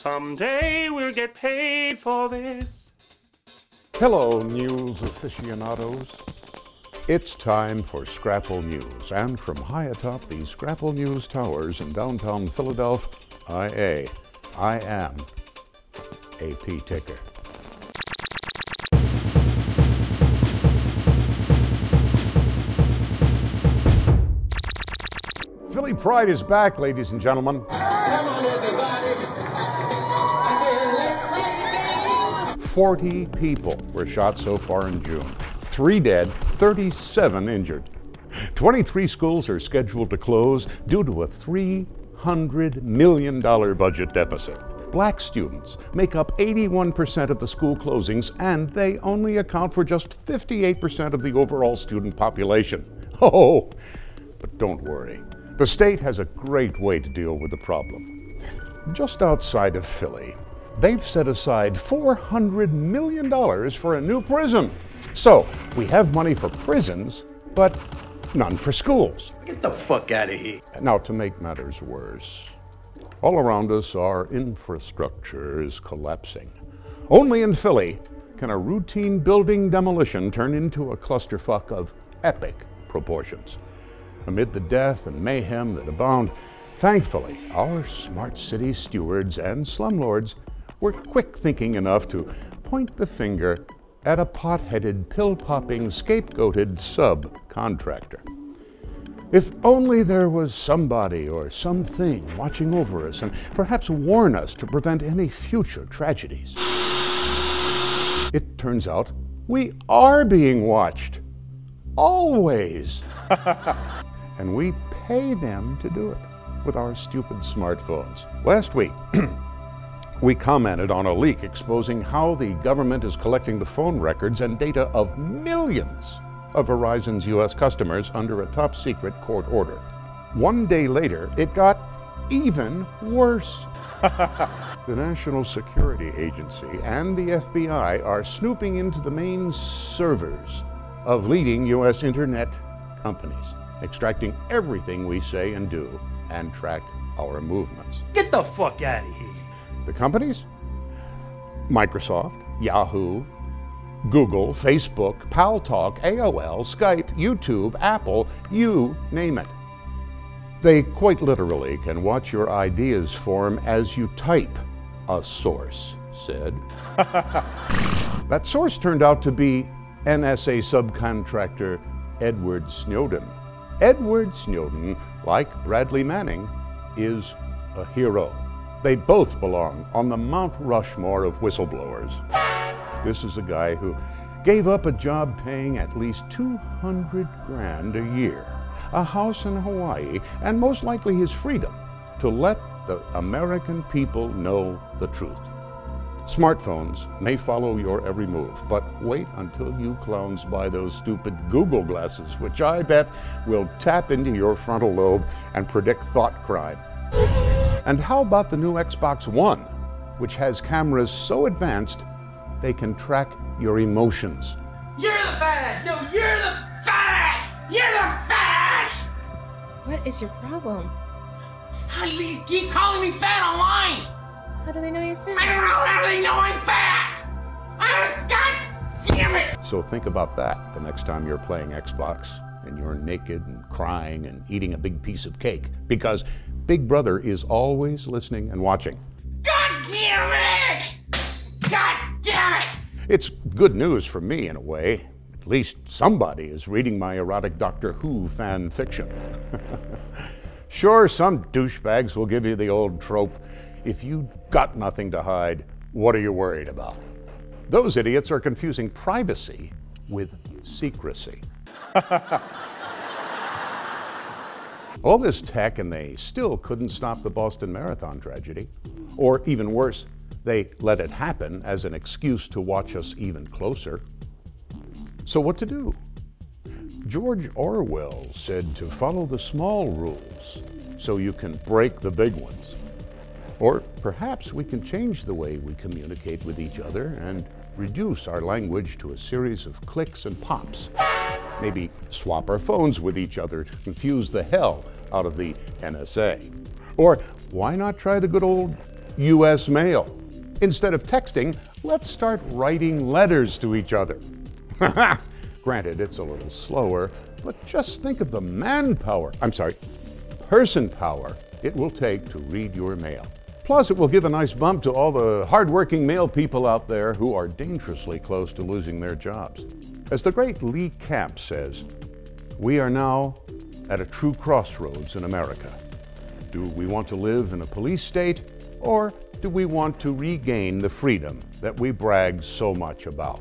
Someday we'll get paid for this. Hello, news aficionados. It's time for Scrapple News, and from high atop the Scrapple News towers in downtown Philadelphia, I am AP Ticker. Philly Pride is back, ladies and gentlemen. Come on, everybody. I said, let's play a game. 40 people were shot so far in June. 3 dead, 37 injured. 23 schools are scheduled to close due to a $300 million budget deficit. Black students make up 81% of the school closings, and they only account for just 58% of the overall student population. Oh, but don't worry. The state has a great way to deal with the problem. Just outside of Philly, they've set aside $400 million for a new prison. So we have money for prisons, but none for schools. Get the fuck out of here. Now, to make matters worse, all around us, our infrastructure is collapsing. Only in Philly can a routine building demolition turn into a clusterfuck of epic proportions. Amid the death and mayhem that abound, thankfully, our smart city stewards and slumlords were quick-thinking enough to point the finger at a pot-headed, pill-popping, scapegoated sub-contractor. If only there was somebody or something watching over us and perhaps warn us to prevent any future tragedies. It turns out we are being watched. Always. And we pay them to do it with our stupid smartphones. Last week, we commented on a leak exposing how the government is collecting the phone records and data of millions of Verizon's U.S. customers under a top-secret court order. 1 day later, it got even worse. The National Security Agency and the FBI are snooping into the main servers of leading U.S. internet companies, extracting everything we say and do and track our movements. Get the fuck out of here. The companies? Microsoft, Yahoo, Google, Facebook, Paltalk, AOL, Skype, YouTube, Apple, you name it. They quite literally can watch your ideas form as you type, a source said. That source turned out to be NSA subcontractor Edward Snowden. Edward Snowden, like Bradley Manning, is a hero. They both belong on the Mount Rushmore of whistleblowers. This is a guy who gave up a job paying at least $200 grand a year, a house in Hawaii, and most likely his freedom to let the American people know the truth. Smartphones may follow your every move, but wait until you clowns buy those stupid Google glasses, which I bet will tap into your frontal lobe and predict thought crime. And how about the new Xbox One, which has cameras so advanced they can track your emotions? You're the fat ass. No, you're the fat ass. You're the fat ass. What is your problem? How do you keep calling me fat online? How do they know you're fat? I don't know how they know I'm fat. God damn it. So think about that the next time you're playing Xbox and you're naked and crying and eating a big piece of cake, because Big Brother is always listening and watching. God damn it! God damn it! It's good news for me in a way. At least somebody is reading my erotic Doctor Who fan fiction. Sure, some douchebags will give you the old trope, if you got nothing to hide, what are you worried about? Those idiots are confusing privacy with secrecy. All this tech, and they still couldn't stop the Boston Marathon tragedy. Or even worse, they let it happen as an excuse to watch us even closer. So what to do? George Orwell said to follow the small rules so you can break the big ones. Or perhaps we can change the way we communicate with each other and reduce our language to a series of clicks and pops. Maybe swap our phones with each other to confuse the hell out of the NSA. Or why not try the good old U.S. mail. Instead of texting, let's start writing letters to each other. Granted, it's a little slower, but just think of the person power it will take to read your mail. Plus, it will give a nice bump to all the hardworking mail people out there who are dangerously close to losing their jobs. As the great Lee Camp says, we are now at a true crossroads in America. Do we want to live in a police state, or do we want to regain the freedom that we brag so much about?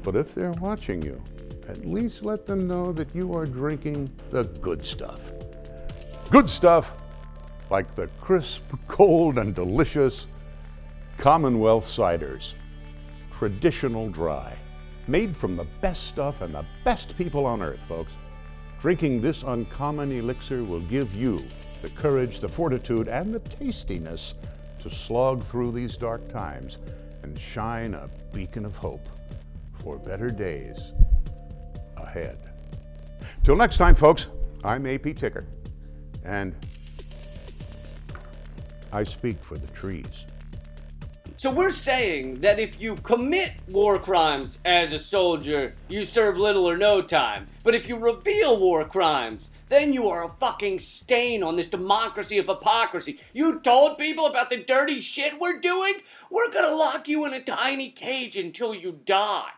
But if they're watching you, at least let them know that you are drinking the good stuff. Good stuff like the crisp, cold, and delicious Commonwealth ciders. Traditional dry. Made from the best stuff and the best people on earth, folks. Drinking this uncommon elixir will give you the courage, the fortitude, and the tastiness to slog through these dark times and shine a beacon of hope for better days ahead. Till next time, folks, I'm AP Ticker, and I speak for the trees. So we're saying that if you commit war crimes as a soldier, you serve little or no time. But if you reveal war crimes, then you are a fucking stain on this democracy of hypocrisy. You told people about the dirty shit we're doing? We're gonna lock you in a tiny cage until you die.